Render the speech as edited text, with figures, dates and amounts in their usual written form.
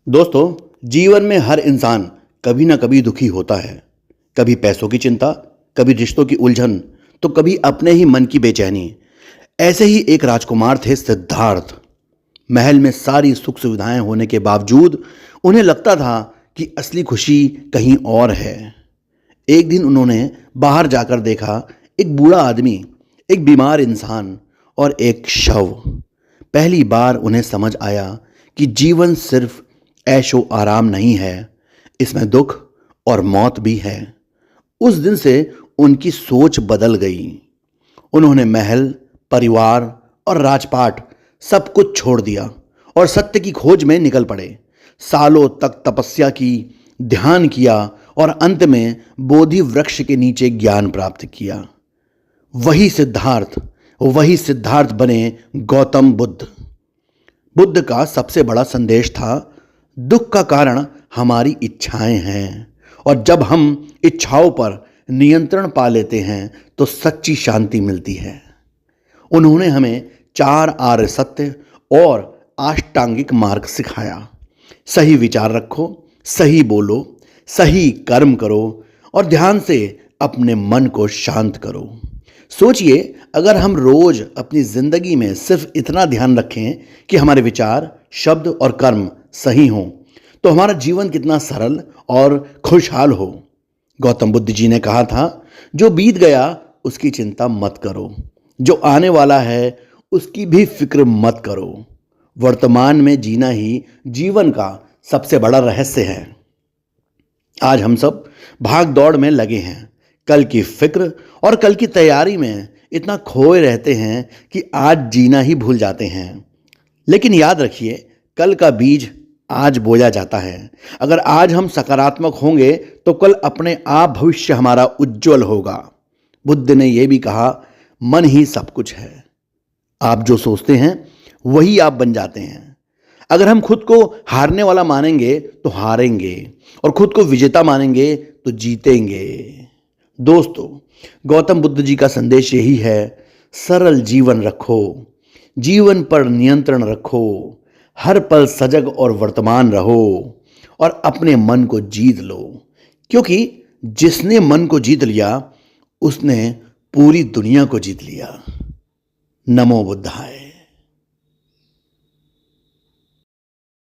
दोस्तों, जीवन में हर इंसान कभी ना कभी दुखी होता है। कभी पैसों की चिंता, कभी रिश्तों की उलझन, तो कभी अपने ही मन की बेचैनी। ऐसे ही एक राजकुमार थे सिद्धार्थ। महल में सारी सुख सुविधाएं होने के बावजूद उन्हें लगता था कि असली खुशी कहीं और है। एक दिन उन्होंने बाहर जाकर देखा, एक बूढ़ा आदमी, एक बीमार इंसान और एक शव। पहली बार उन्हें समझ आया कि जीवन सिर्फ ऐशो आराम नहीं है, इसमें दुख और मौत भी है। उस दिन से उनकी सोच बदल गई। उन्होंने महल, परिवार और राजपाट सब कुछ छोड़ दिया और सत्य की खोज में निकल पड़े। सालों तक तपस्या की, ध्यान किया और अंत में बोधि वृक्ष के नीचे ज्ञान प्राप्त किया। वही सिद्धार्थ वही सिद्धार्थ बने गौतम बुद्ध। बुद्ध का सबसे बड़ा संदेश था, दुख का कारण हमारी इच्छाएं हैं, और जब हम इच्छाओं पर नियंत्रण पा लेते हैं तो सच्ची शांति मिलती है। उन्होंने हमें 4 आर्य सत्य और अष्टांगिक मार्ग सिखाया। सही विचार रखो, सही बोलो, सही कर्म करो और ध्यान से अपने मन को शांत करो। सोचिए, अगर हम रोज अपनी जिंदगी में सिर्फ इतना ध्यान रखें कि हमारे विचार, शब्द और कर्म सही हों, तो हमारा जीवन कितना सरल और खुशहाल हो। गौतम बुद्ध जी ने कहा था, जो बीत गया उसकी चिंता मत करो, जो आने वाला है उसकी भी फिक्र मत करो। वर्तमान में जीना ही जीवन का सबसे बड़ा रहस्य है। आज हम सब भाग दौड़ में लगे हैं, कल की फिक्र और कल की तैयारी में इतना खोए रहते हैं कि आज जीना ही भूल जाते हैं। लेकिन याद रखिए, कल का बीज आज बोया जाता है। अगर आज हम सकारात्मक होंगे तो कल अपने आप भविष्य हमारा उज्जवल होगा। बुद्ध ने यह भी कहा, मन ही सब कुछ है। आप जो सोचते हैं वही आप बन जाते हैं। अगर हम खुद को हारने वाला मानेंगे तो हारेंगे, और खुद को विजेता मानेंगे तो जीतेंगे। दोस्तों, गौतम बुद्ध जी का संदेश यही है, सरल जीवन रखो, जीवन पर नियंत्रण रखो, हर पल सजग और वर्तमान रहो और अपने मन को जीत लो, क्योंकि जिसने मन को जीत लिया उसने पूरी दुनिया को जीत लिया। नमो बुद्धाय।